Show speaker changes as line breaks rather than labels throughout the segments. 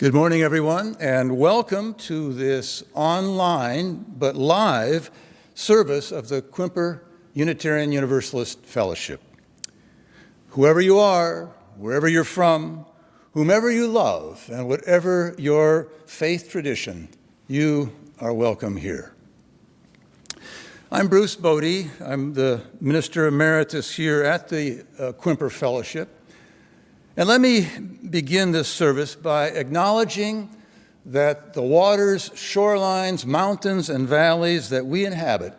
Good morning, everyone, and welcome to this online but live service of the Quimper Unitarian Universalist Fellowship. Whoever you are, wherever you're from, whomever you love, and whatever your faith tradition, you are welcome here. I'm Bruce Bode. I'm the Minister Emeritus here at the Quimper Fellowship. And let me begin this service by acknowledging that the waters, shorelines, mountains, and valleys that we inhabit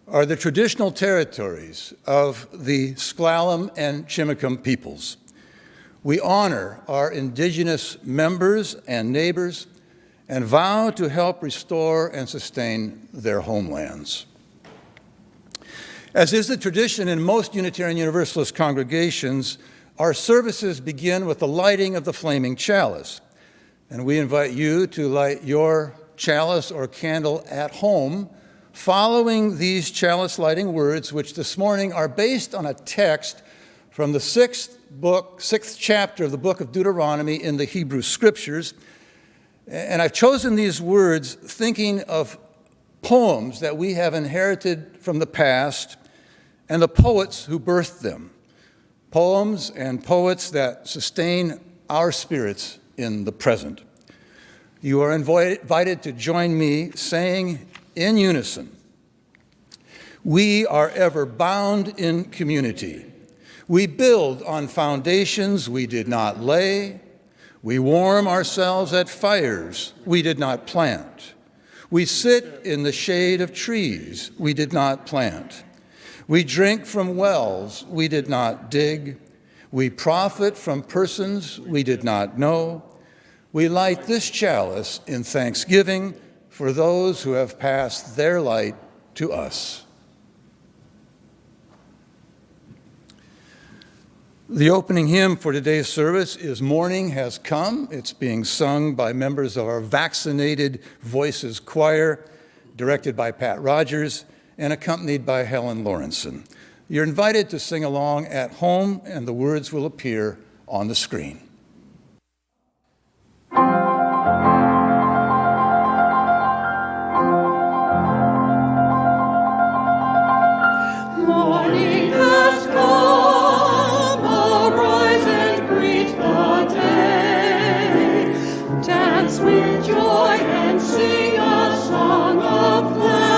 are the traditional territories of the Sklallam and Chimicum peoples. We honor our indigenous members and neighbors and vow to help restore and sustain their homelands. As is the tradition in most Unitarian Universalist congregations, our services begin with the lighting of the flaming chalice, and we invite you to light your chalice or candle at home, following these chalice lighting words, which this morning are based on a text from the sixth chapter of the book of Deuteronomy in the Hebrew Scriptures. And I've chosen these words thinking of poems that we have inherited from the past and the poets who birthed them. Poems and poets that sustain our spirits in the present. You are invited to join me saying in unison, "We are ever bound in community. We build on foundations we did not lay. We warm ourselves at fires we did not plant. We sit in the shade of trees we did not plant. We drink from wells we did not dig. We profit from persons we did not know. We light this chalice in thanksgiving for those who have passed their light to us." The opening hymn for today's service is "Morning Has Come." It's being sung by members of our Vaccinated Voices Choir, directed by Pat Rodgers, and accompanied by Helen Lauritzen. You're invited to sing along at home, and the words will appear on the screen.
Morning has come, arise and greet the day. Dance with joy and sing a song of gladness.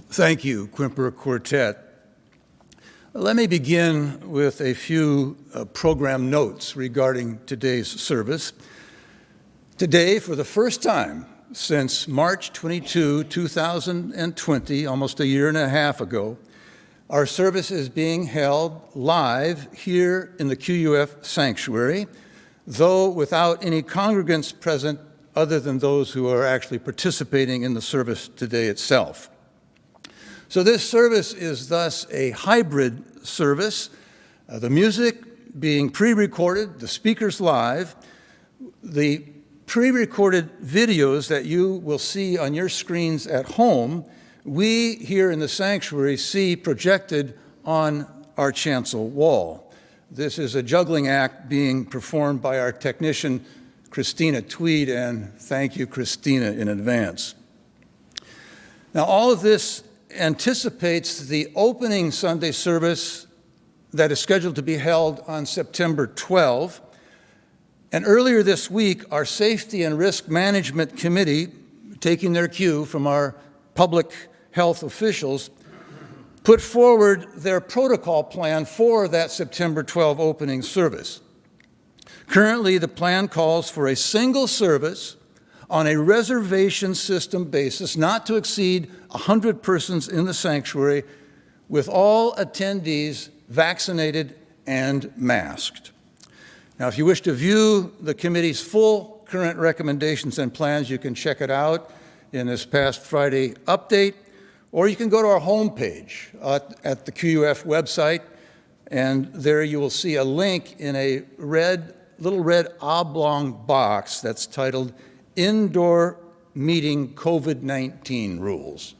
Thank you, Quimper Quartet. Let me begin with a few program notes regarding today's service. Today, for the first time since March 22, 2020, almost a year and a half ago, our service is being held live here in the QUF sanctuary, though without any congregants present other than those who are actually participating in the service today itself. So this service is thus a hybrid service, the music being pre-recorded, the speakers live, the pre-recorded videos that you will see on your screens at home, we here in the sanctuary see projected on our chancel wall. This is a juggling act being performed by our technician, Christina Tweed, and thank you, Christina, in advance. Now, all of this anticipates the opening Sunday service that is scheduled to be held on September 12. And earlier this week, our Safety and Risk Management Committee, taking their cue from our public health officials, put forward their protocol plan for that September 12 opening service. Currently, the plan calls for a single service on a reservation system basis, not to exceed 100 persons in the sanctuary, with all attendees vaccinated and masked. Now, if you wish to view the committee's full current recommendations and plans, you can check it out in this past Friday update, or you can go to our homepage at the QUF website, and there you will see a link in a little red oblong box that's titled Indoor Meeting COVID-19 Rules.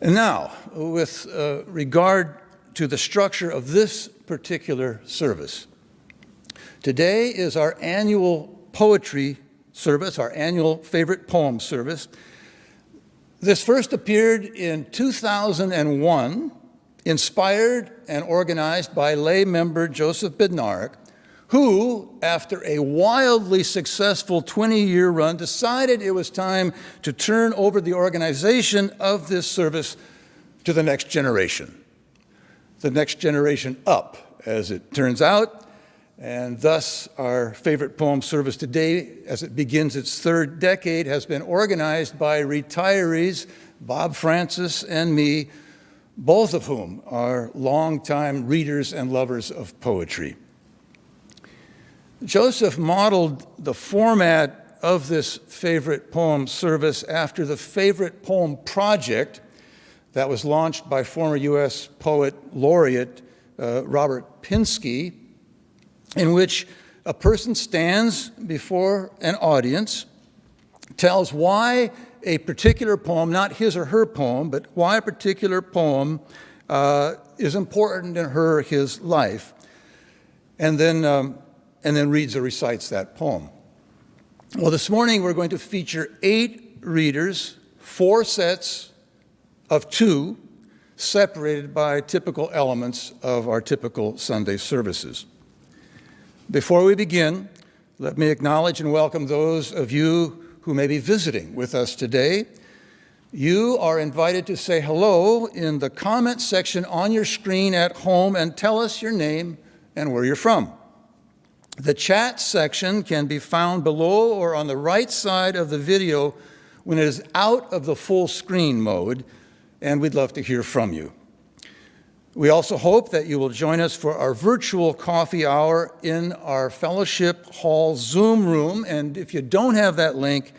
And now, with regard to the structure of this particular service, today is our annual poetry service, our annual favorite poem service. This first appeared in 2001, inspired and organized by lay member Joseph Bednarik, who, after a wildly successful 20-year run, decided it was time to turn over the organization of this service to the next generation. The next generation up, as it turns out, and thus our favorite poem service today, as it begins its third decade, has been organized by retirees Bob Francis and me, both of whom are longtime readers and lovers of poetry. Joseph modeled the format of this favorite poem service after the Favorite Poem Project that was launched by former U.S. Poet Laureate Robert Pinsky, in which a person stands before an audience, tells why a particular poem, not his or her poem, but why a particular poem is important in her or his life, and then reads or recites that poem. Well, this morning we're going to feature 8 readers, 4 sets of 2, separated by typical elements of our typical Sunday services. Before we begin, let me acknowledge and welcome those of you who may be visiting with us today. You are invited to say hello in the comment section on your screen at home and tell us your name and where you're from. The chat section can be found below or on the right side of the video when it is out of the full screen mode, and we'd love to hear from you. We also hope that you will join us for our virtual coffee hour in our Fellowship Hall Zoom room, and if you don't have that link,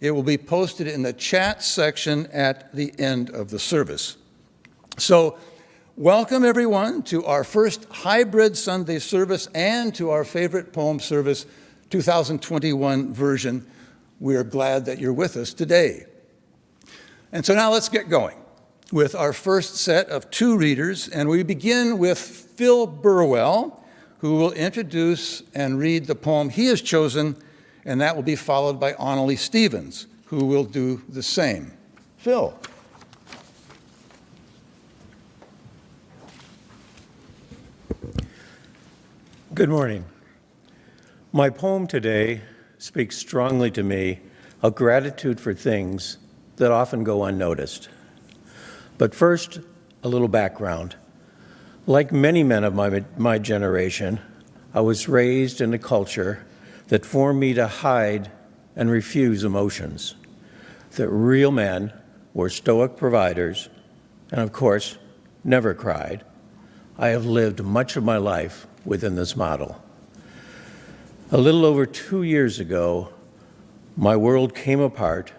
it will be posted in the chat section at the end of the service. So, welcome everyone to our first hybrid Sunday service and to our favorite poem service 2021 version. We are glad that you're with us today. And so now let's get going with our first set of 2 readers, and we begin with Phil Burwell, who will introduce and read the poem he has chosen, and that will be followed by Annalie Stevens, who will do the same. Phil.
Good morning. My poem today speaks strongly to me of gratitude for things that often go unnoticed. But first, a little background. Like many men of my generation, I was raised in a culture that formed me to hide and refuse emotions. That real men were stoic providers and, of course, never cried. I have lived much of my life within this model. A little over 2 years ago, my world came apart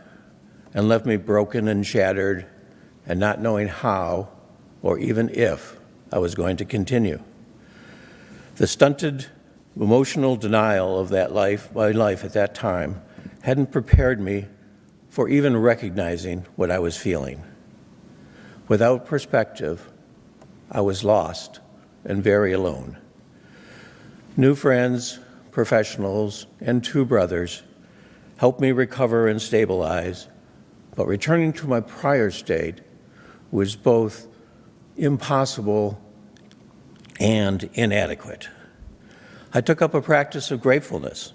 and left me broken and shattered and not knowing how or even if I was going to continue. The stunted emotional denial of my life at that time hadn't prepared me for even recognizing what I was feeling. Without perspective, I was lost and very alone. New friends, professionals, and 2 brothers helped me recover and stabilize, but returning to my prior state was both impossible and inadequate. I took up a practice of gratefulness,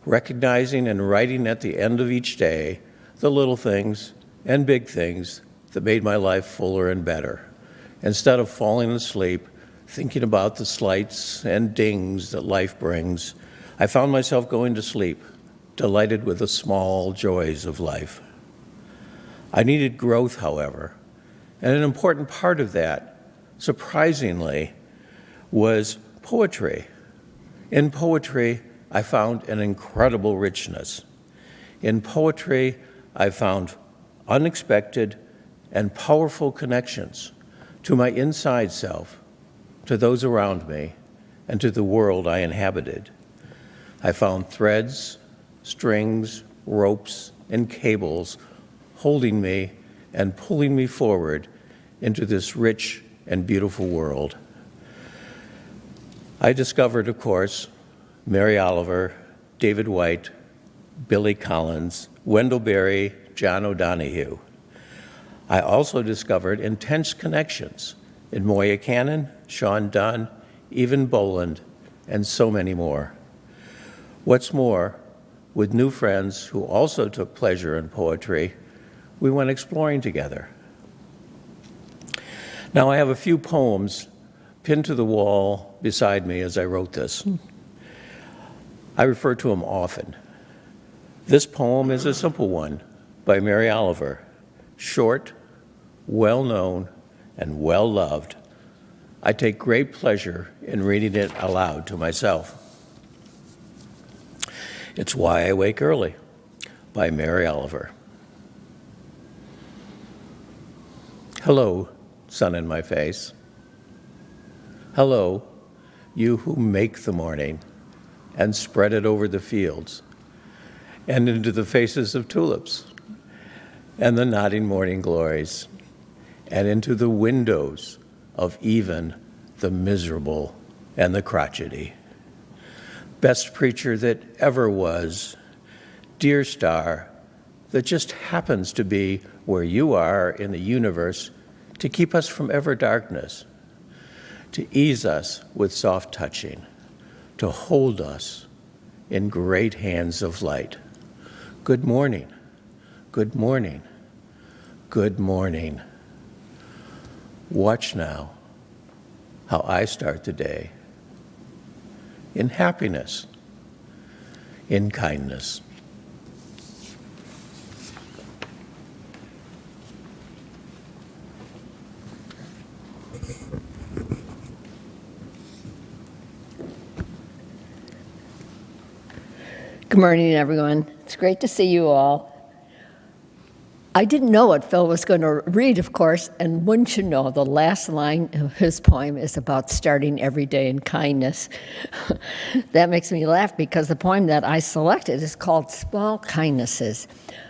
recognizing and writing at the end of each day the little things and big things that made my life fuller and better, instead of falling asleep thinking about the slights and dings that life brings. I found myself going to sleep, delighted with the small joys of life. I needed growth, however, and an important part of that, surprisingly, was poetry. In poetry, I found an incredible richness. In poetry, I found unexpected and powerful connections to my inside self, to those around me, and to the world I inhabited. I found threads, strings, ropes, and cables holding me and pulling me forward into this rich and beautiful world. I discovered, of course, Mary Oliver, David White, Billy Collins, Wendell Berry, John O'Donohue. I also discovered intense connections in Moya Cannon, Sean Dunn, Evan Boland, and so many more. What's more, with new friends who also took pleasure in poetry, we went exploring together. Now, I have a few poems pinned to the wall beside me as I wrote this. I refer to them often. This poem is a simple one by Mary Oliver, short, well-known, and well-loved. I take great pleasure in reading it aloud to myself. It's Why I Wake Early by Mary Oliver. Hello, sun in my face. Hello, you who make the morning and spread it over the fields and into the faces of tulips and the nodding morning glories and into the windows of even the miserable and the crotchety. Best preacher that ever was, dear star that just happens to be where you are in the universe to keep us from ever darkness, to ease us with soft touching, to hold us in great hands of light. Good morning, good morning, good morning. Watch now how I start the day in happiness, in kindness.
Good morning, everyone. It's great to see you all. I didn't know what Phil was going to read, of course, and wouldn't you know, the last line of his poem is about starting every day in kindness. That makes me laugh because the poem that I selected is called Small Kindnesses.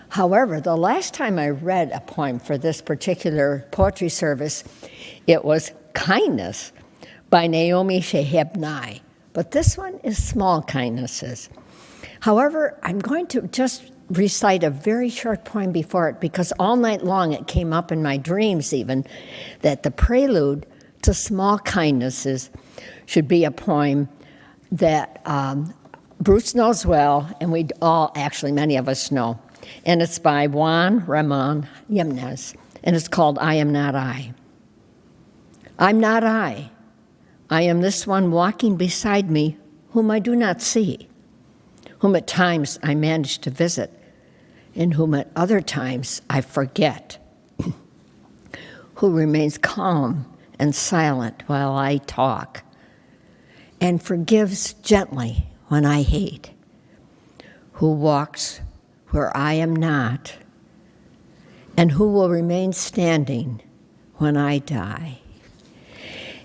However, the last time I read a poem for this particular poetry service, it was Kindness by Naomi Shihab Nye. But this one is Small Kindnesses. However, I'm going to just recite a very short poem before it because all night long it came up in my dreams even that the prelude to Small Kindnesses should be a poem that Bruce knows well, and we all, actually many of us know. And it's by Juan Ramon Jimenez, and it's called I Am Not I. I'm not I. I am this one walking beside me whom I do not see, whom at times I manage to visit, and whom at other times I forget, who remains calm and silent while I talk, and forgives gently when I hate, who walks where I am not, and who will remain standing when I die.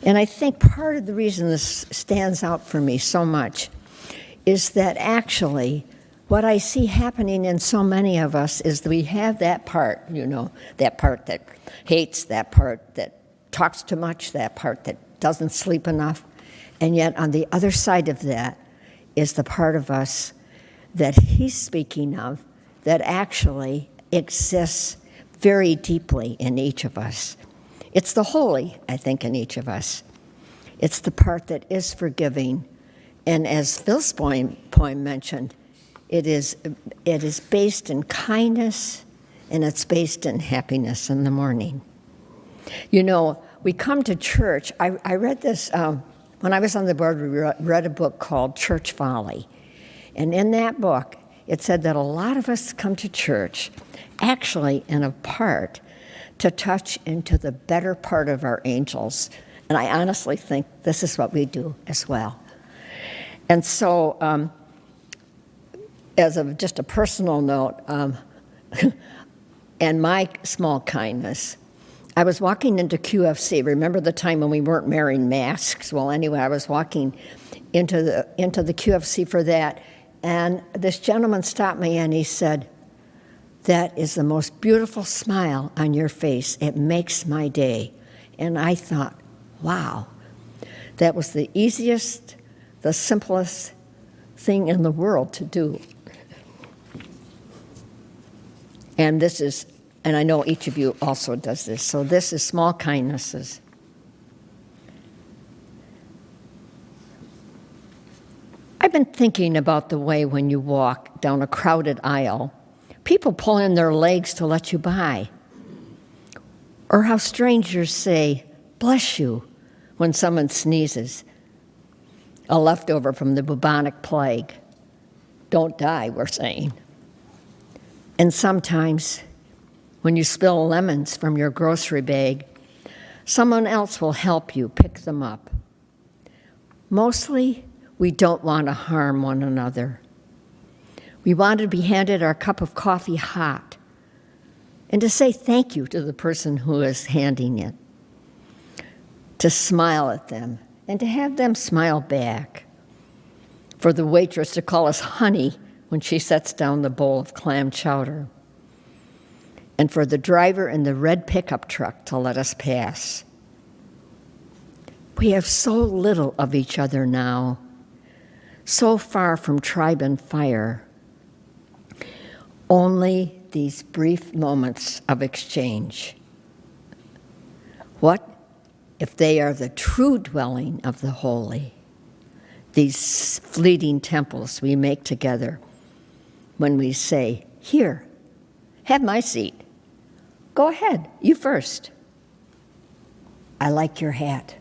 And I think part of the reason this stands out for me so much is that actually what I see happening in so many of us is that we have that part, that part that hates, that part that talks too much, that part that doesn't sleep enough. And yet on the other side of that is the part of us that he's speaking of that actually exists very deeply in each of us. It's the holy, I think, in each of us. It's the part that is forgiving. And as Phil's poem mentioned, it is based in kindness, and it's based in happiness in the morning. We come to church. I read this, when I was on the board, we read a book called Church Folly. And in that book, it said that a lot of us come to church actually in a part to touch into the better part of our angels. And I honestly think this is what we do as well. And so, as just a personal note, and my small kindness, I was walking into QFC. Remember the time when we weren't wearing masks? Well, anyway, I was walking into the QFC for that, and this gentleman stopped me and he said, "That is the most beautiful smile on your face. It makes my day." And I thought, wow, that was the easiest, the simplest thing in the world to do. And I know each of you also does this. So this is small kindnesses. I've been thinking about the way when you walk down a crowded aisle, people pull in their legs to let you by. Or how strangers say, "Bless you," when someone sneezes. A leftover from the bubonic plague. Don't die, we're saying. And sometimes, when you spill lemons from your grocery bag, someone else will help you pick them up. Mostly, we don't want to harm one another. We want to be handed our cup of coffee hot and to say thank you to the person who is handing it, to smile at them and to have them smile back, for the waitress to call us honey when she sets down the bowl of clam chowder, and for the driver in the red pickup truck to let us pass. We have so little of each other now, so far from tribe and fire. Only these brief moments of exchange. What if they are the true dwelling of the holy, these fleeting temples we make together when we say, "Here, have my seat. Go ahead, you first. I like your hat."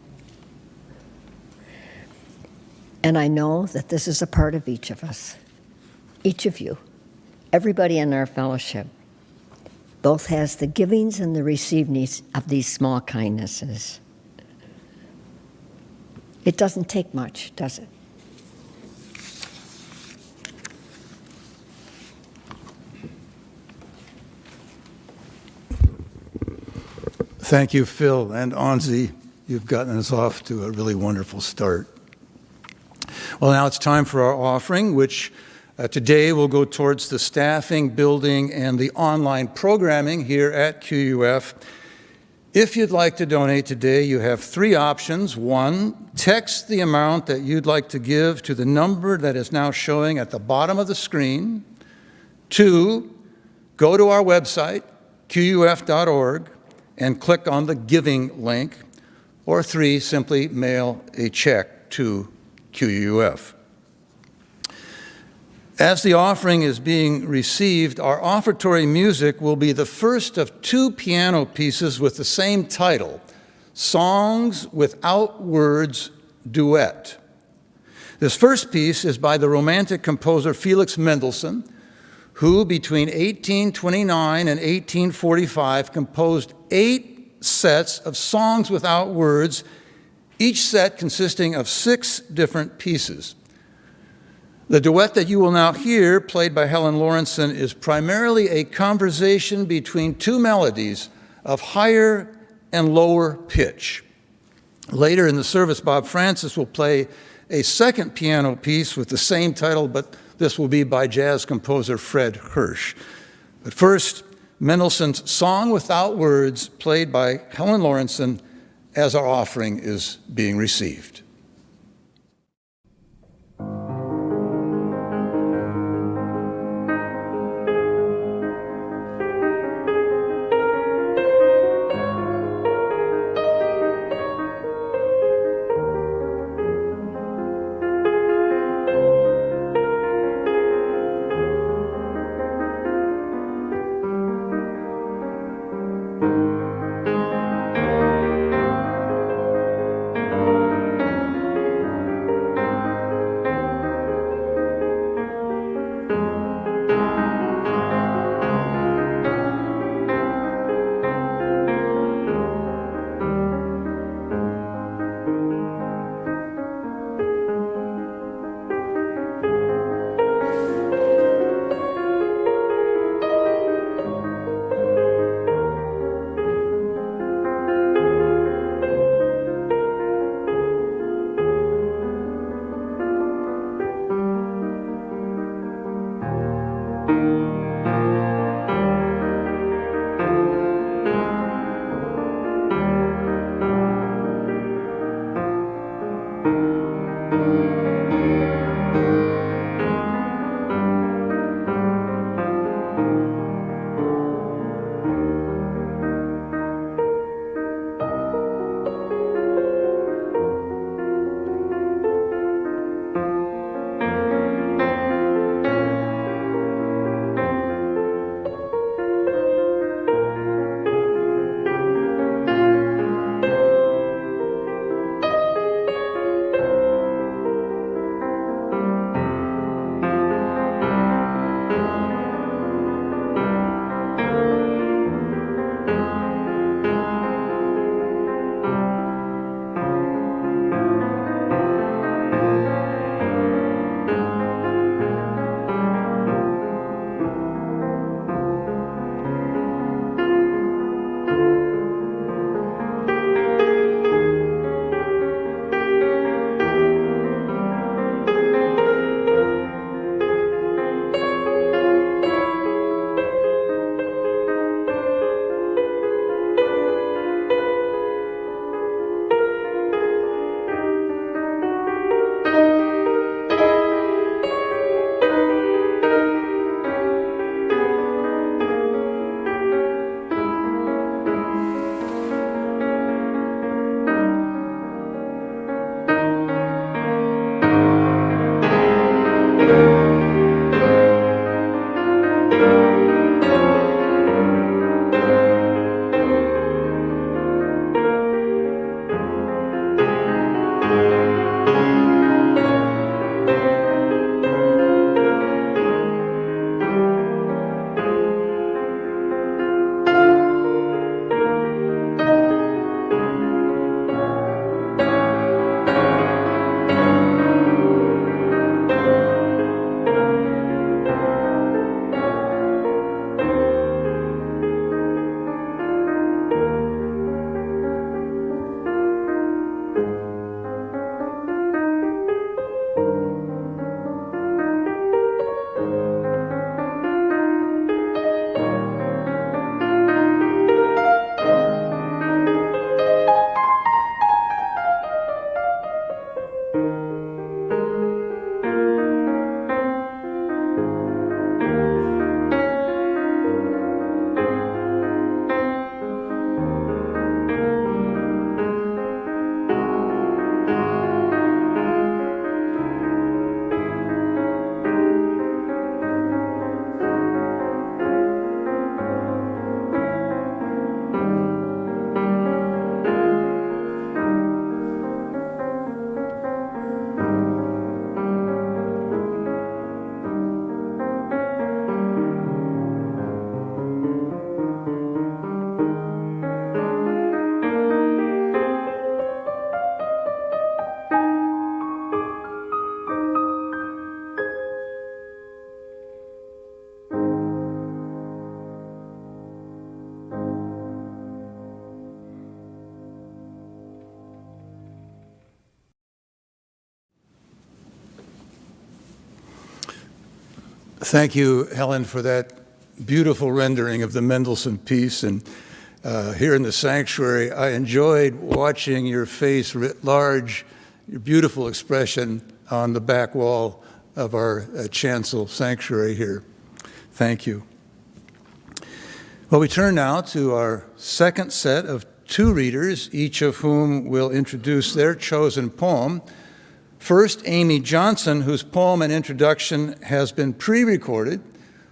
And I know that this is a part of each of us, each of you, everybody in our fellowship, both has the givings and the receivings of these small kindnesses. It doesn't take much, does it?
Thank you, Phil and Onzi. You've gotten us off to a really wonderful start. Well, now it's time for our offering, which today will go towards the staffing, building, and the online programming here at QUF. If you'd like to donate today, you have three options. One, text the amount that you'd like to give to the number that is now showing at the bottom of the screen. Two, go to our website, QUF.org, and click on the giving link. Or three, simply mail a check to QUF. As the offering is being received, our offertory music will be the first of two piano pieces with the same title, Songs Without Words, Duet. This first piece is by the Romantic composer Felix Mendelssohn, who between 1829 and 1845 composed 8 sets of songs without words, each set consisting of 6 different pieces. The duet that you will now hear, played by Helen Lauritzen, is primarily a conversation between two melodies of higher and lower pitch. Later in the service, Bob Francis will play a second piano piece with the same title, but this will be by jazz composer Fred Hersch. But first, Mendelssohn's Song Without Words, played by Helen Lauritzen, as our offering is being received. Thank you, Helen, for that beautiful rendering of the Mendelssohn piece. And here in the sanctuary, I enjoyed watching your face writ large, your beautiful expression on the back wall of our chancel sanctuary here. Thank you. Well, we turn now to our second set of two readers, each of whom will introduce their chosen poem. First, Amy Johnson, whose poem and introduction has been pre-recorded,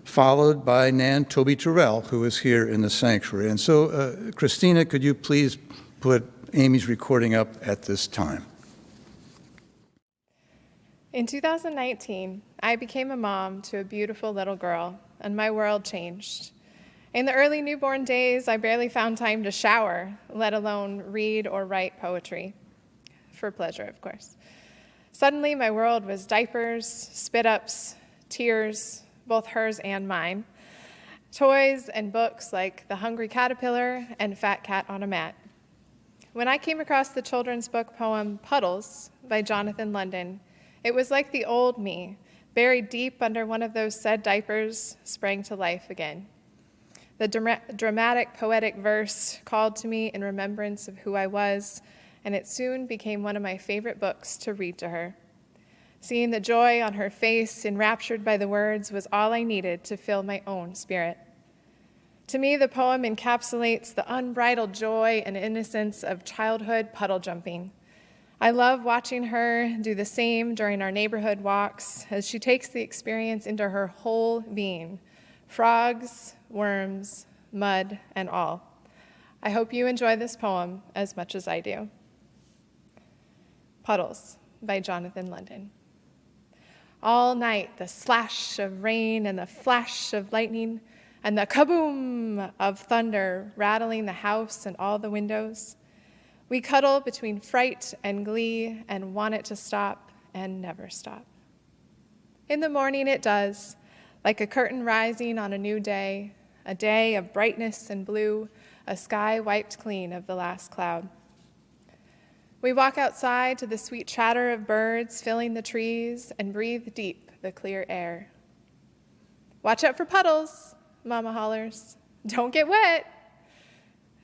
followed by Nan Toby Terrell, who is here in the sanctuary. And so, Christina, could you please put Amy's recording up at this time?
In 2019, I became a mom to a beautiful little girl, and my world changed. In the early newborn days, I barely found time to shower, let alone read or write poetry. For pleasure, of course. Suddenly, my world was diapers, spit-ups, tears, both hers and mine, toys and books like The Hungry Caterpillar and Fat Cat on a Mat. When I came across the children's book poem Puddles by Jonathan London, it was like the old me, buried deep under one of those said diapers, sprang to life again. The dramatic, poetic verse called to me in remembrance of who I was, and it soon became one of my favorite books to read to her. Seeing the joy on her face, enraptured by the words, was all I needed to fill my own spirit. To me, the poem encapsulates the unbridled joy and innocence of childhood puddle jumping. I love watching her do the same during our neighborhood walks as she takes the experience into her whole being, frogs, worms, mud, and all. I hope you enjoy this poem as much as I do. Puddles by Jonathan London. All night, the slash of rain and the flash of lightning and the kaboom of thunder rattling the house and all the windows. We cuddle between fright and glee and want it to stop and never stop. In the morning it does, like a curtain rising on a new day, a day of brightness and blue, a sky wiped clean of the last cloud. We walk outside to the sweet chatter of birds filling the trees and breathe deep the clear air. Watch out for puddles, Mama hollers. Don't get wet.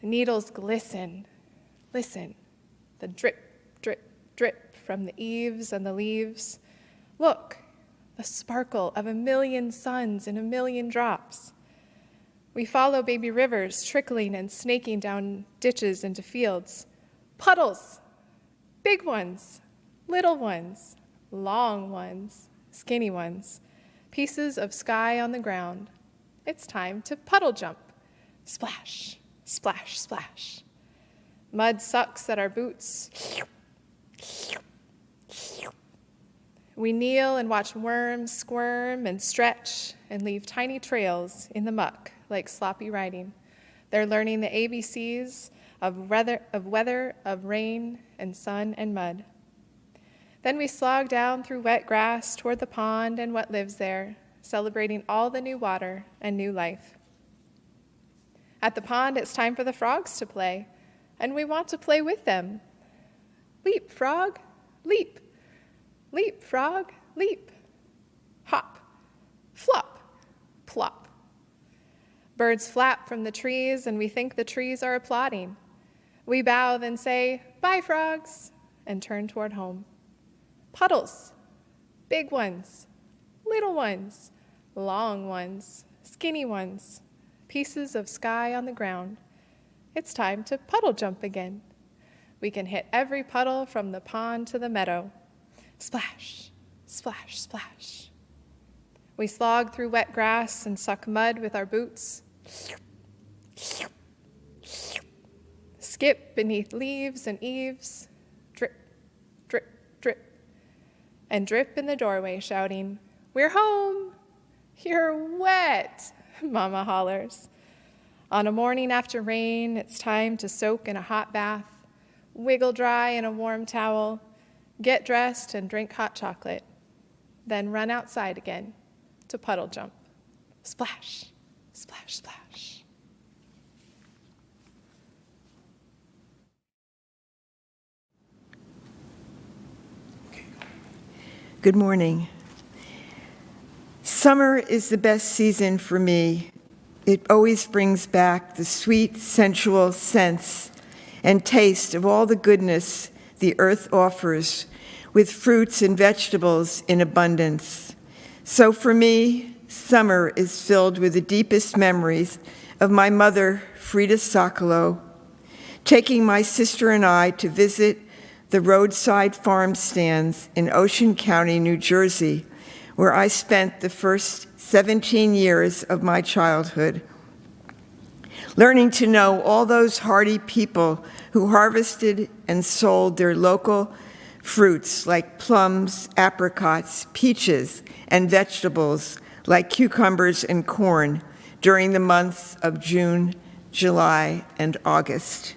Needles glisten. Listen, the drip, drip, drip from the eaves and the leaves. Look, the sparkle of a million suns in a million drops. We follow baby rivers trickling and snaking down ditches into fields. Puddles, big ones, little ones, long ones, skinny ones, pieces of sky on the ground. It's time to puddle jump. Splash, splash, splash. Mud sucks at our boots. We kneel and watch worms squirm and stretch and leave tiny trails in the muck like sloppy writing. They're learning the ABCs of weather, of rain and sun and mud. Then we slog down through wet grass toward the pond and what lives there, celebrating all the new water and new life. At the pond, it's time for the frogs to play, and we want to play with them. Leap, frog, leap. Leap, frog, leap. Hop, flop, plop. Birds flap from the trees, and we think the trees are applauding. We bow, then say, bye, frogs, and turn toward home. Puddles, big ones, little ones, long ones, skinny ones, pieces of sky on the ground. It's time to puddle jump again. We can hit every puddle from the pond to the meadow. Splash, splash, splash. We slog through wet grass and suck mud with our boots. Skip beneath leaves and eaves. Drip, drip, drip. And drip in the doorway shouting, we're home. You're wet, Mama hollers. On a morning after rain, it's time to soak in a hot bath, wiggle dry in a warm towel, get dressed and drink hot chocolate, then run outside again to puddle jump. Splash, splash, splash.
Good morning. Summer is the best season for me. It always brings back the sweet, sensual sense and taste of all the goodness the earth offers, with fruits and vegetables in abundance. So for me, summer is filled with the deepest memories of my mother, Frida Sokolow, taking my sister and I to visit the roadside farm stands in Ocean County, New Jersey, where I spent the first 17 years of my childhood, learning to know all those hardy people who harvested and sold their local fruits like plums, apricots, peaches, and vegetables like cucumbers and corn during the months of June, July, and August.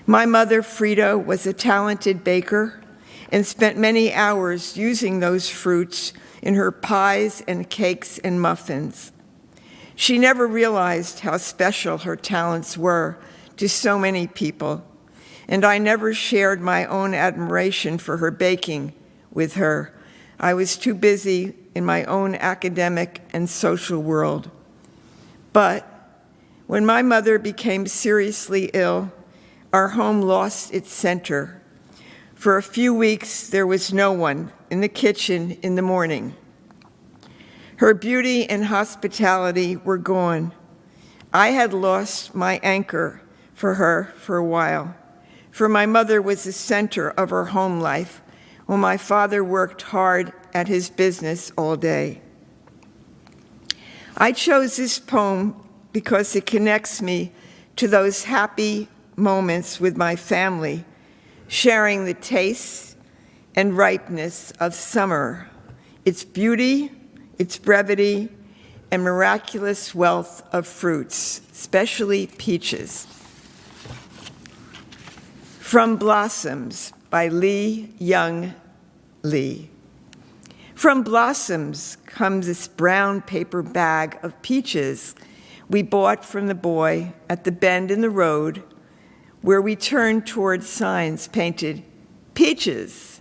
My mother, Frida, was a talented baker and spent many hours using those fruits in her pies and cakes and muffins. She never realized how special her talents were to so many people, and I never shared my own admiration for her baking with her. I was too busy in my own academic and social world. But when my mother became seriously ill, our home lost its center. For a few weeks, there was no one in the kitchen in the morning. Her beauty and hospitality were gone. I had lost my anchor for her for a while, for my mother was the center of her home life, while my father worked hard at his business all day. I chose this poem because it connects me to those happy moments with my family, sharing the taste and ripeness of summer, its beauty, its brevity, and miraculous wealth of fruits, especially peaches. From Blossoms by Lee Young Lee. From Blossoms comes this brown paper bag of peaches we bought from the boy at the bend in the road where we turned towards signs painted, "Peaches."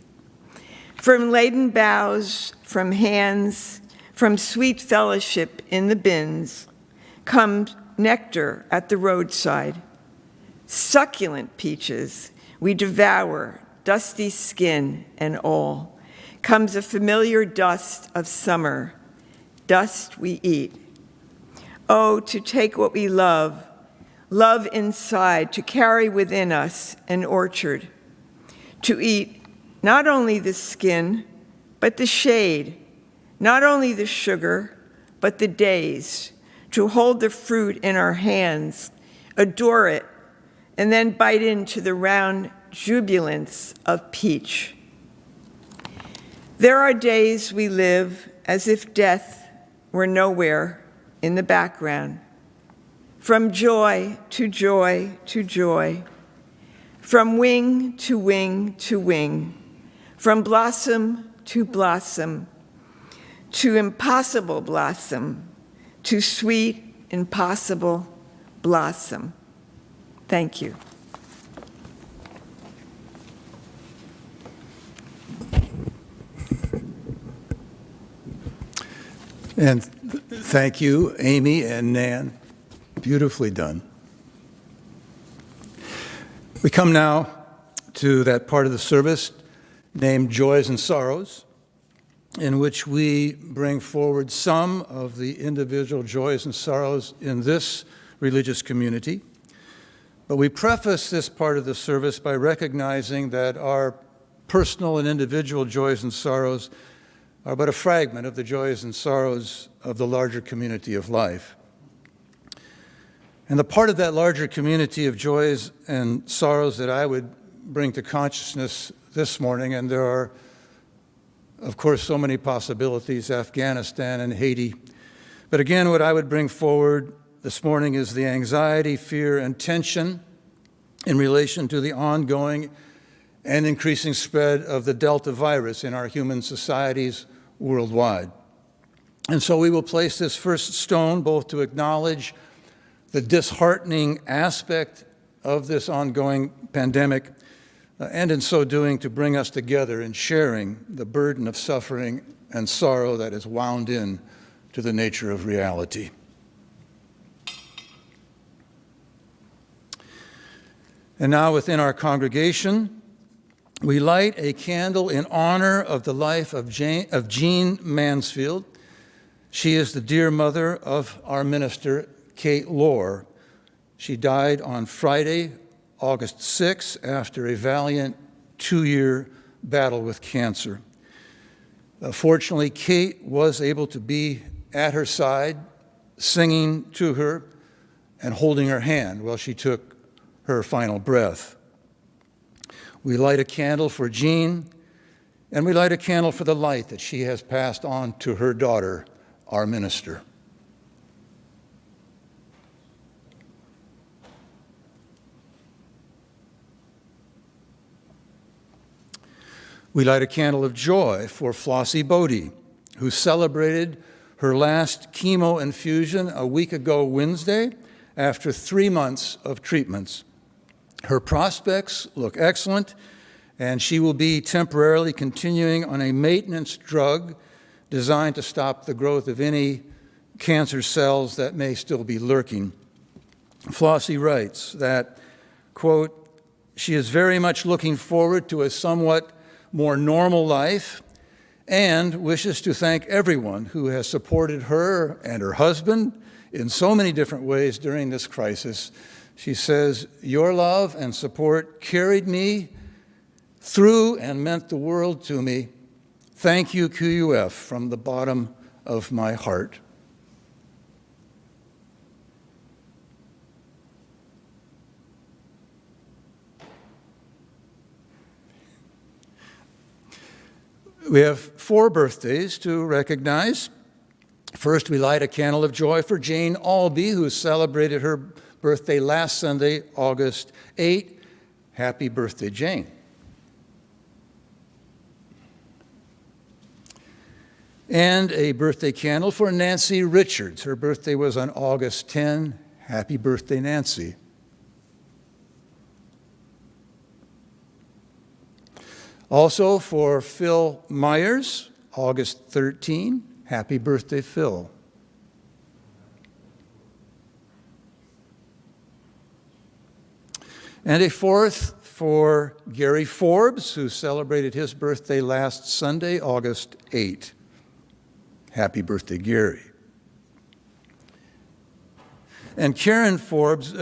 From laden boughs, from hands, from sweet fellowship in the bins, comes nectar at the roadside. Succulent peaches we devour, dusty skin and all. Comes a familiar dust of summer, dust we eat. Oh, to take what we love, love inside, to carry within us an orchard, to eat not only the skin, but the shade, not only the sugar, but the days, to hold the fruit in our hands, adore it, and then bite into the round jubilance of peach. There are days we live as if death were nowhere in the background. From joy to joy to joy, from wing to wing to wing, from blossom to blossom, to impossible blossom, to sweet, impossible blossom. Thank you.
And thank you, Amy and Nan. Beautifully done. We come now to that part of the service named Joys and Sorrows, in which we bring forward some of the individual joys and sorrows in this religious community. But we preface this part of the service by recognizing that our personal and individual joys and sorrows are but a fragment of the joys and sorrows of the larger community of life. And the part of that larger community of joys and sorrows that I would bring to consciousness this morning, and there are, of course, so many possibilities, Afghanistan and Haiti. But again, what I would bring forward this morning is the anxiety, fear, and tension in relation to the ongoing and increasing spread of the Delta virus in our human societies worldwide. And so we will place this first stone both to acknowledge the disheartening aspect of this ongoing pandemic, and in so doing to bring us together in sharing the burden of suffering and sorrow that is wound in to the nature of reality. And now within our congregation, we light a candle in honor of the life of Jean Mansfield. She is the dear mother of our minister, Kate Lohr. She died on Friday, August 6, after a valiant 2-year battle with cancer. Fortunately, Kate was able to be at her side, singing to her and holding her hand while she took her final breath. We light a candle for Jean, and we light a candle for the light that she has passed on to her daughter, our minister. We light a candle of joy for Flossie Bode, who celebrated her last chemo infusion a week ago Wednesday after 3 months of treatments. Her prospects look excellent, and she will be temporarily continuing on a maintenance drug designed to stop the growth of any cancer cells that may still be lurking. Flossie writes that, quote, she is very much looking forward to a somewhat more normal life and wishes to thank everyone who has supported her and her husband in so many different ways during this crisis. She says, your love and support carried me through and meant the world to me. Thank you, QUF, from the bottom of my heart. We have 4 birthdays to recognize. First, we light a candle of joy for Jane Albee, who celebrated her birthday last Sunday, August 8. Happy birthday, Jane. And a birthday candle for Nancy Richards. Her birthday was on August 10. Happy birthday, Nancy. Also for Phil Myers, August 13. Happy birthday, Phil. And a 4th for Gary Forbes, who celebrated his birthday last Sunday, August 8. Happy birthday, Gary. And Karen Forbes,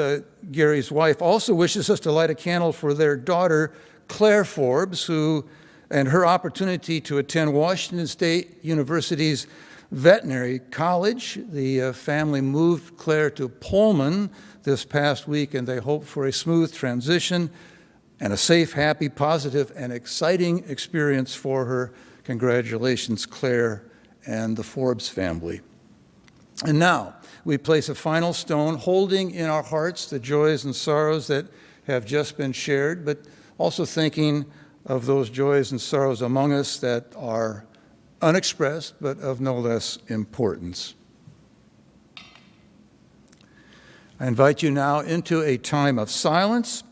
Gary's wife, also wishes us to light a candle for their daughter, Claire Forbes, and her opportunity to attend Washington State University's veterinary college. The family moved Claire to Pullman this past week, and they hope for a smooth transition and a safe, happy, positive, and exciting experience for her. Congratulations, Claire and the Forbes family. And now we place a final stone, holding in our hearts the joys and sorrows that have just been shared, but also thinking of those joys and sorrows among us that are unexpressed, but of no less importance. I invite you now into a time of silence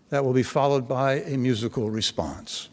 that will be followed by a musical response.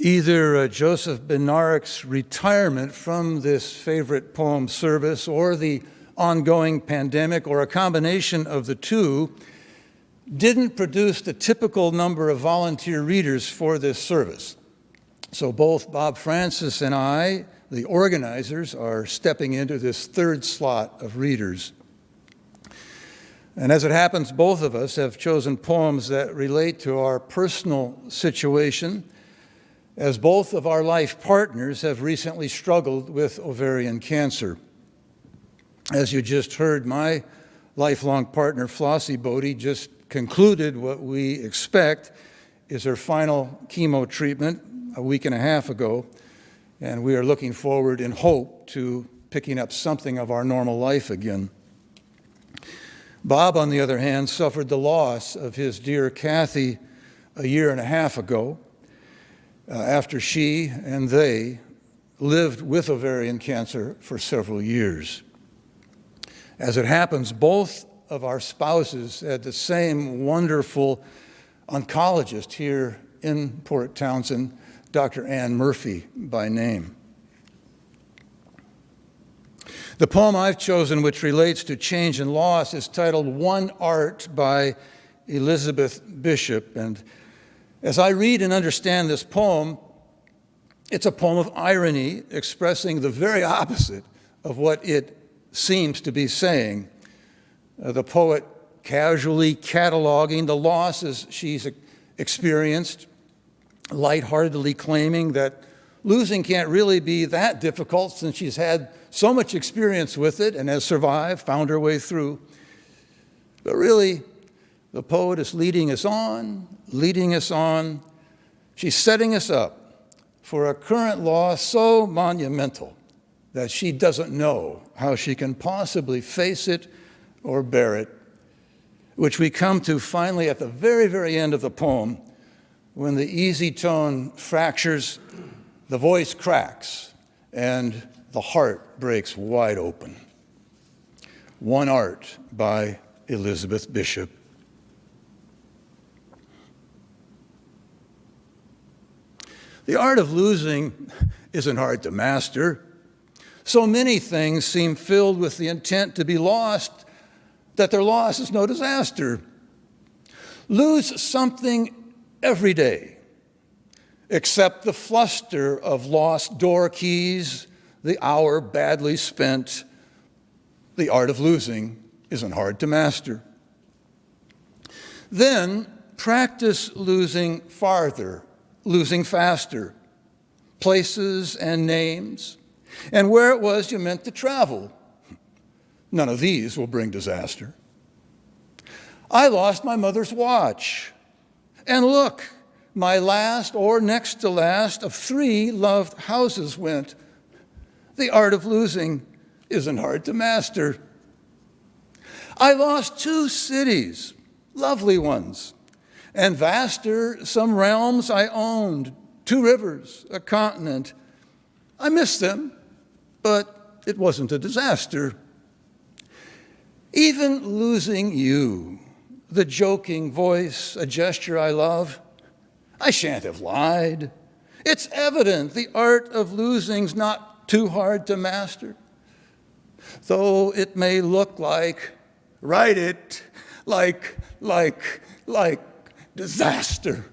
Either Joseph Benaric's retirement from this favorite poem service or the ongoing pandemic or a combination of the two didn't produce the typical number of volunteer readers for this service. So both Bob Francis and I, the organizers, are stepping into this third slot of readers. And as it happens, both of us have chosen poems that relate to our personal situation, as both of our life partners have recently struggled with ovarian cancer. As you just heard, my lifelong partner, Flossie Bode, just concluded what we expect is her final chemo treatment a week and a half ago, and we are looking forward in hope to picking up something of our normal life again. Bob, on the other hand, suffered the loss of his dear Kathy a year and a half ago, after she and they lived with ovarian cancer for several years. As it happens, both of our spouses had the same wonderful oncologist here in Port Townsend, Dr. Ann Murphy by name. The poem I've chosen, which relates to change and loss, is titled One Art by Elizabeth Bishop. And as I read and understand this poem, it's a poem of irony expressing the very opposite of what it seems to be saying. The poet casually cataloging the losses she's experienced, lightheartedly claiming that losing can't really be that difficult since she's had so much experience with it and has survived, found her way through. But really, the poet is leading us on. She's setting us up for a current loss so monumental that she doesn't know how she can possibly face it or bear it, which we come to finally at the very, very end of the poem, when the easy tone fractures, the voice cracks, and the heart breaks wide open. One Art by Elizabeth Bishop. The art of losing isn't hard to master. So many things seem filled with the intent to be lost that their loss is no disaster. Lose something every day, except the fluster of lost door keys, the hour badly spent. The art of losing isn't hard to master. Then practice losing farther, losing faster, places and names, and where it was you meant to travel. None of these will bring disaster. I lost my mother's watch. And look, my last or next to last of 3 loved houses went. The art of losing isn't hard to master. I lost 2 cities, lovely ones, and vaster some realms I owned, 2 rivers, a continent. I miss them, but it wasn't a disaster. Even losing you, the joking voice, a gesture I love, I shan't have lied. It's evident the art of losing's not too hard to master. Though it may look like, write it, like disaster.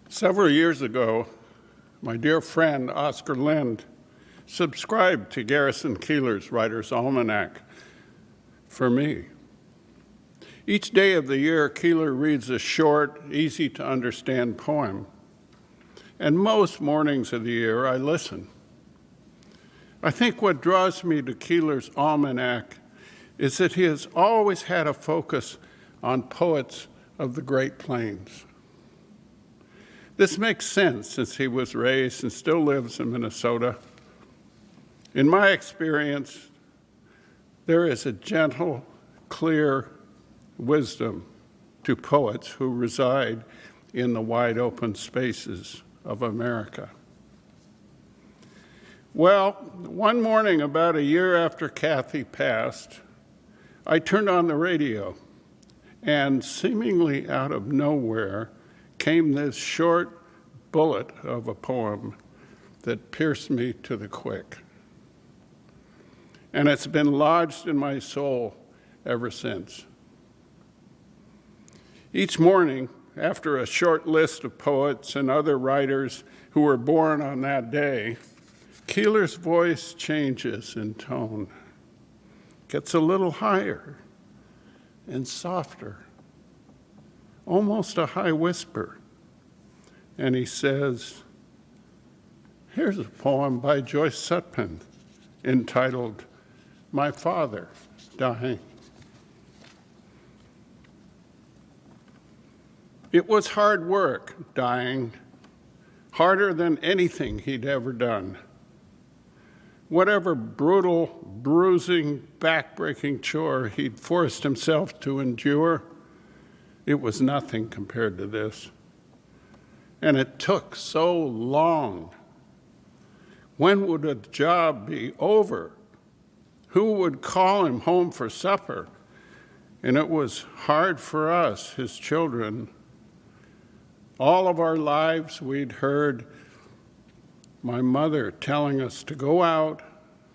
Several years ago, my dear friend Oscar Lind subscribed to Garrison Keillor's Writer's Almanac for me. Each day of the year, Keillor reads a short, easy-to-understand poem, and most mornings of the year, I listen. I think what draws me to Keillor's Almanac is that he has always had a focus on poets of the Great Plains. This makes sense since he was raised and still lives in Minnesota. In my experience, there is a gentle, clear wisdom to poets who reside in the wide open spaces of America. Well, one morning about a year after Kathy passed, I turned on the radio, and seemingly out of nowhere came this short bullet of a poem that pierced me to the quick. And it's been lodged in my soul ever since. Each morning, after a short list of poets and other writers who were born on that day, Keeler's voice changes in tone, gets a little higher and softer, almost a high whisper. And he says, here's a poem by Joyce Sutpen entitled, My Father Dying. It was hard work, dying, harder than anything he'd ever done. Whatever brutal, bruising, back-breaking chore he'd forced himself to endure, it was nothing compared to this. And it took so long. When would the job be over? Who would call him home for supper? And it was hard for us, his children. All of our lives we'd heard my mother telling us to go out,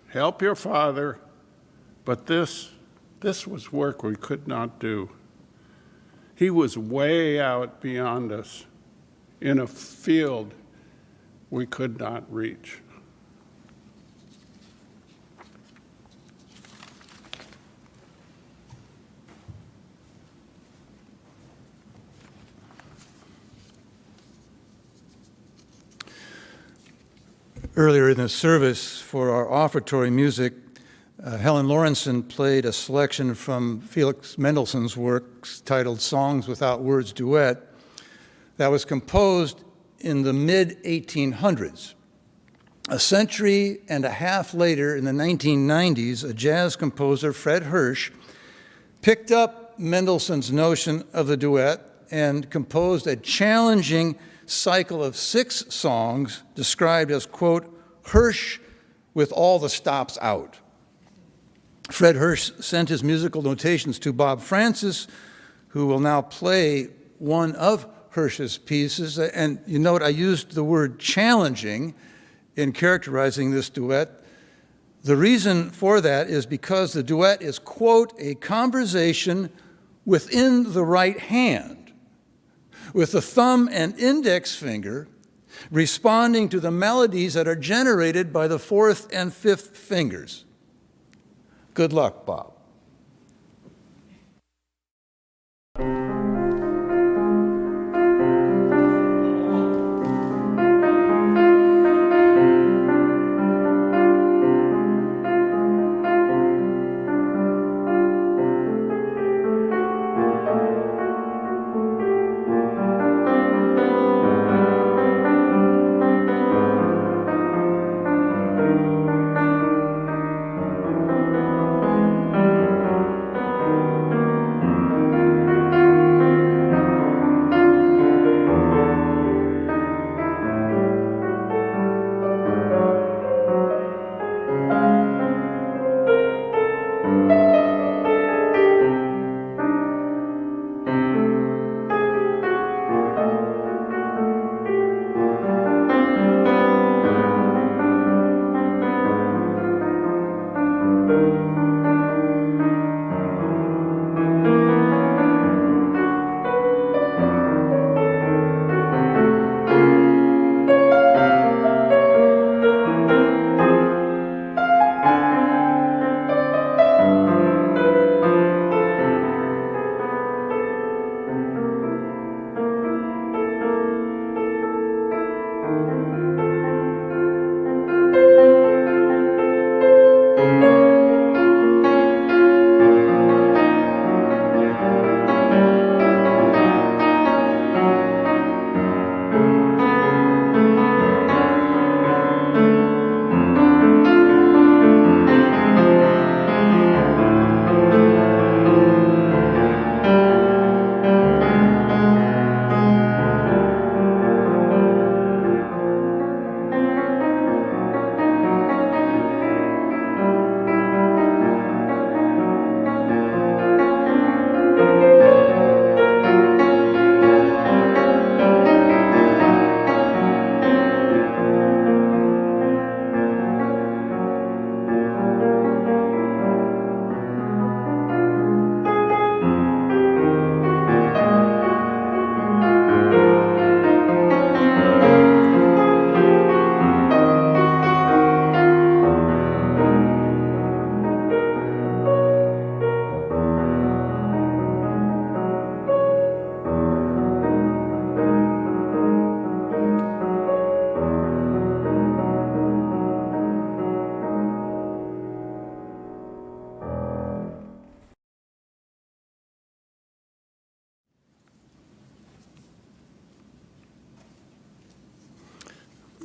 help your father, but this was work we could not do. He was way out beyond us in a field we could not reach.
Earlier in the service for our offertory music, Helen Lauritzen played a selection from Felix Mendelssohn's works titled Songs Without Words Duet that was composed in the mid-1800s. A century and a half later, in the 1990s, a jazz composer, Fred Hersch, picked up Mendelssohn's notion of the duet and composed a challenging cycle of 6 songs described as, quote, Hersch with all the stops out. Fred Hersch sent his musical notations to Bob Francis, who will now play one of Hersch's pieces. And you note I used the word challenging in characterizing this duet. The reason for that is because the duet is, quote, a conversation within the right hand, with the thumb and index finger responding to the melodies that are generated by the 4th and 5th fingers. Good luck, Bob.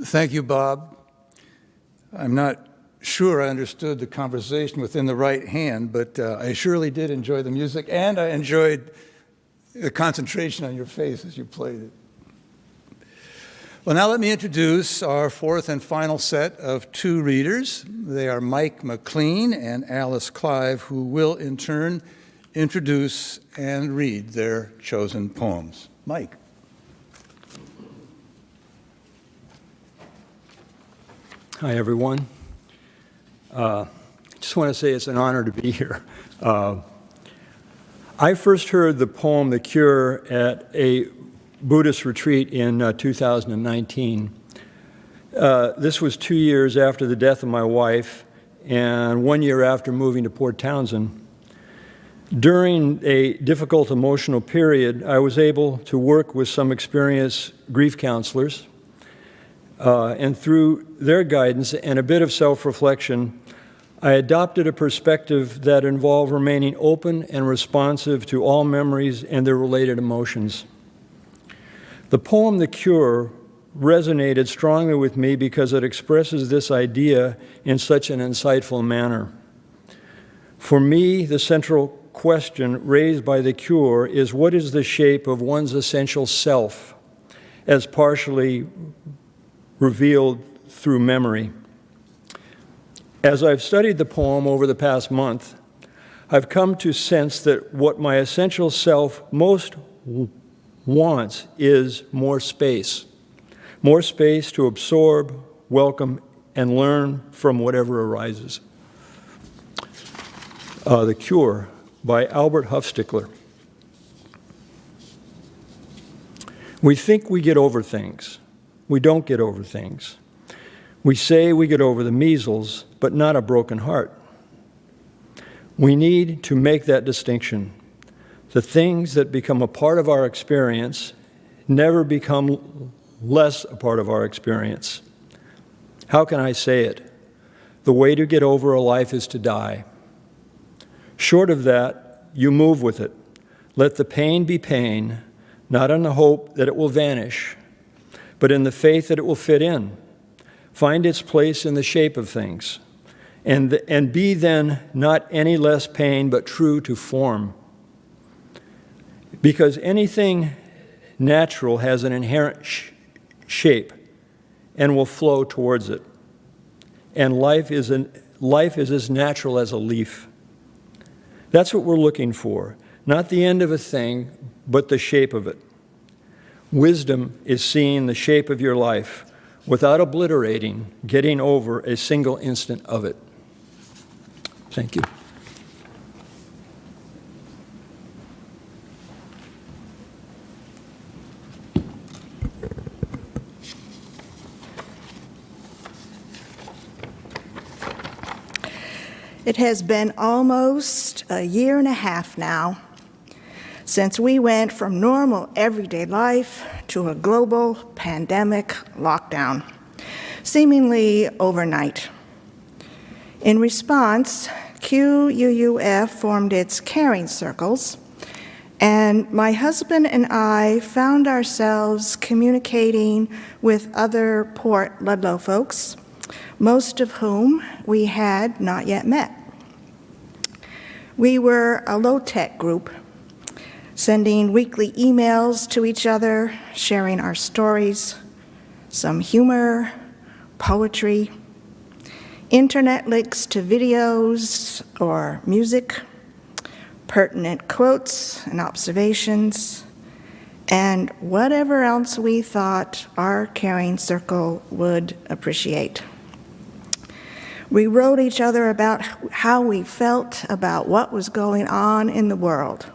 Thank you, Bob. I'm not sure I understood the conversation within the right hand, but I surely did enjoy the music, and I enjoyed the concentration on your face as you played it. Well, now let me introduce our fourth and final set of two readers. They are Mike McLean and Alice Clive, who will in turn introduce and read their chosen poems. Mike.
Hi, everyone. I just want to say it's an honor to be here. I first heard the poem The Cure at a Buddhist retreat in 2019. This was 2 years after the death of my wife and 1 year after moving to Port Townsend. During a difficult emotional period, I was able to work with some experienced grief counselors, and through their guidance and a bit of self-reflection, I adopted a perspective that involved remaining open and responsive to all memories and their related emotions. The poem The Cure resonated strongly with me because it expresses this idea in such an insightful manner. For me, the central question raised by The Cure is, what is the shape of one's essential self as partially revealed through memory? As I've studied the poem over the past month, I've come to sense that what my essential self most wants is more space to absorb, welcome, and learn from whatever arises. The Cure by Albert Hufstekler. We think we get over things. We don't get over things. We say we get over the measles, but not a broken heart. We need to make that distinction. The things that become a part of our experience never become less a part of our experience. How can I say it? The way to get over a life is to die. Short of that, you move with it. Let the pain be pain, not in the hope that it will vanish, but in the faith that it will fit in, find its place in the shape of things, and be then not any less pain, but true to form. Because anything natural has an inherent shape and will flow towards it. And life is as natural as a leaf. That's what we're looking for, not the end of a thing, but the shape of it. Wisdom is seeing the shape of your life without obliterating, getting over a single instant of it. Thank you.
It has been almost a year and a half now since we went from normal everyday life to a global pandemic lockdown, seemingly overnight. In response, QUUF formed its caring circles, and my husband and I found ourselves communicating with other Port Ludlow folks, most of whom we had not yet met. We were a low-tech group, sending weekly emails to each other, sharing our stories, some humor, poetry, internet links to videos or music, pertinent quotes and observations, and whatever else we thought our caring circle would appreciate. We wrote each other about how we felt about what was going on in the world.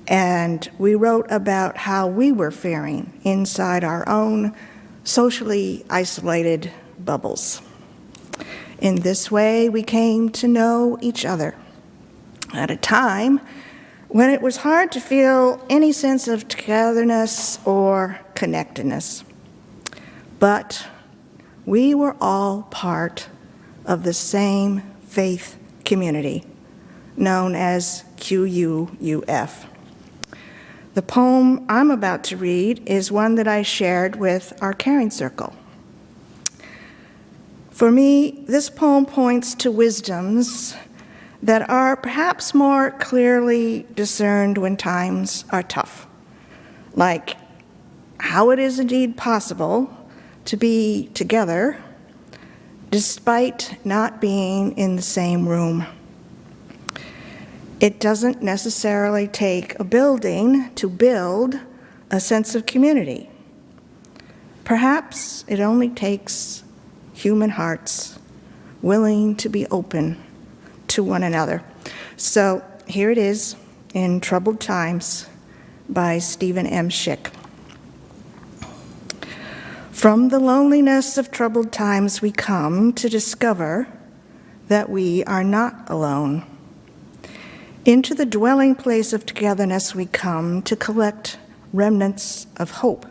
And we wrote about how we were faring inside our own socially isolated bubbles. In this way, we came to know each other at a time when it was hard to feel any sense of togetherness or connectedness. But we were all part of the same faith community known as QUUF. The poem I'm about to read is one that I shared with our caring circle. For me, this poem points to wisdoms that are perhaps more clearly discerned when times are tough, like how it is indeed possible to be together despite not being in the same room. It doesn't necessarily take a building to build a sense of community. Perhaps it only takes human hearts willing to be open to one another. So here it is in Troubled Times by Stephen M. Schick. From the loneliness of troubled times we come to discover that we are not alone. Into the dwelling place of togetherness we come to collect remnants of hope.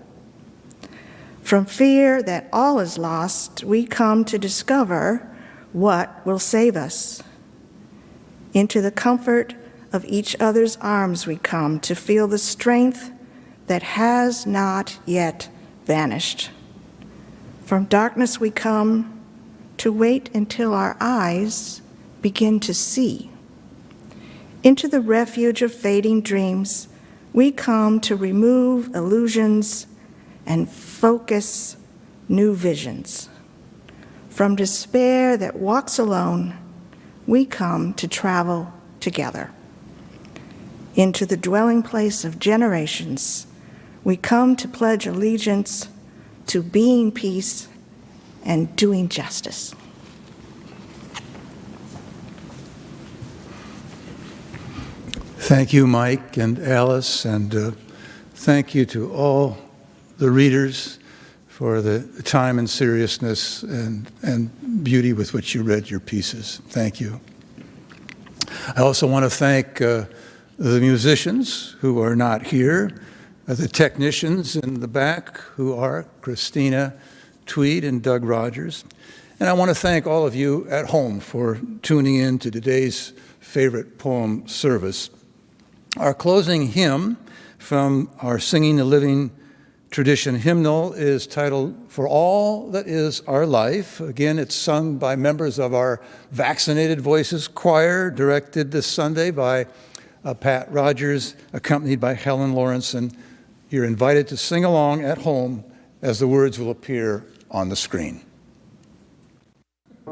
From fear that all is lost, we come to discover what will save us. Into the comfort of each other's arms we come to feel the strength that has not yet vanished. From darkness we come to wait until our eyes begin to see. Into the refuge of fading dreams, we come to remove illusions and focus new visions. From despair that walks alone, we come to travel together. Into the dwelling place of generations, we come to pledge allegiance to being peace and doing justice.
Thank you, Mike and Alice, and thank you to all the readers for the time and seriousness and beauty with which you read your pieces. Thank you. I also want to thank the musicians who are not here, the technicians in the back who are Christina Tweed and Doug Rodgers. And I want to thank all of you at home for tuning in to today's favorite poem service. Our closing hymn from our Singing the Living Tradition hymnal is titled For All That Is Our Life. Again, it's sung by members of our Vaccinated Voices Choir, directed this Sunday by Pat Rodgers, accompanied by Helen Lauritzen. You're invited to sing along at home as the words will appear on the screen.
For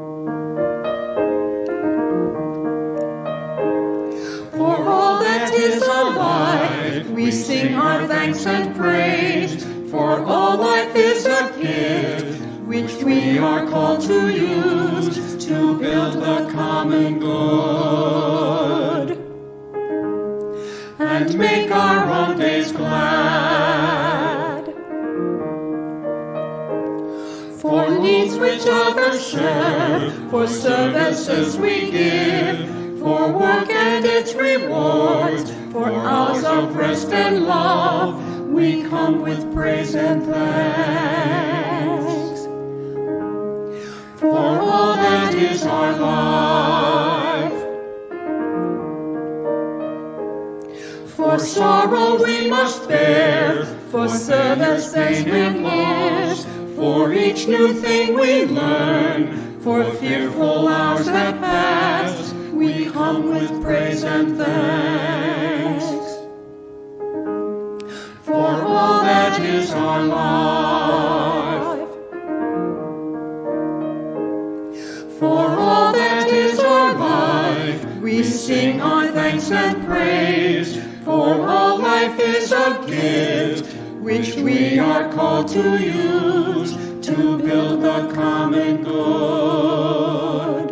all that is alive, we sing our thanks and praise. For all life is a gift, which we are called to use to build the common good and make our own days glad. For needs which others share, for services we give, for work and its rewards, for hours of rest and love, we come with praise and thanks. For all that is our life, for sorrow we must bear, for service that's been lost, for each new thing we learn, for fearful hours that pass, we come with praise and thanks. For all that is our life, for all that is our life, we sing our thanks and praise. For all life is a gift, which we are called to use to build the common good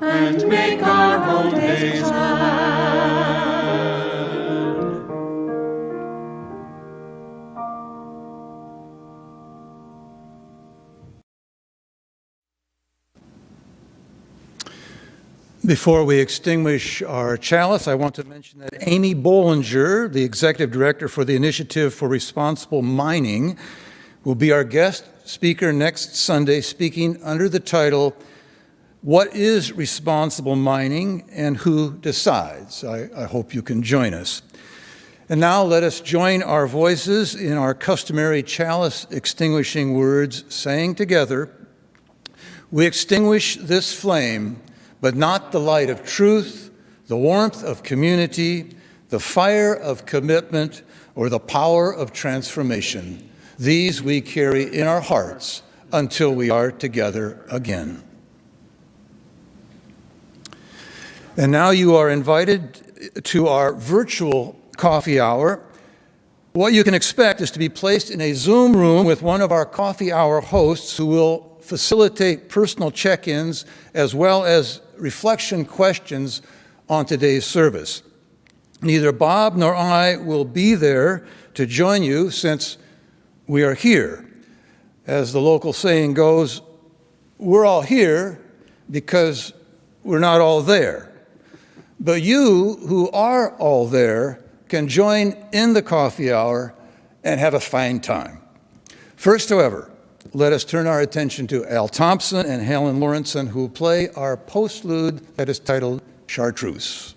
and make our own days glad.
Before we extinguish our chalice, I want to mention that Amy Bollinger, the Executive Director for the Initiative for Responsible Mining, will be our guest speaker next Sunday, speaking under the title, What is Responsible Mining and Who Decides? I hope you can join us. And now let us join our voices in our customary chalice extinguishing words, saying together, "We extinguish this flame, but not the light of truth, the warmth of community, the fire of commitment, or the power of transformation. These we carry in our hearts until we are together again." And now you are invited to our virtual coffee hour. What you can expect is to be placed in a Zoom room with one of our coffee hour hosts who will facilitate personal check-ins as well as reflection questions on today's service. Neither Bob nor I will be there to join you since we are here. As the local saying goes, we're all here because we're not all there. But you who are all there can join in the coffee hour and have a fine time. First, however, let us turn our attention to Al Thompson and Helen Lauritzen, who play our postlude that is titled Chartreuse.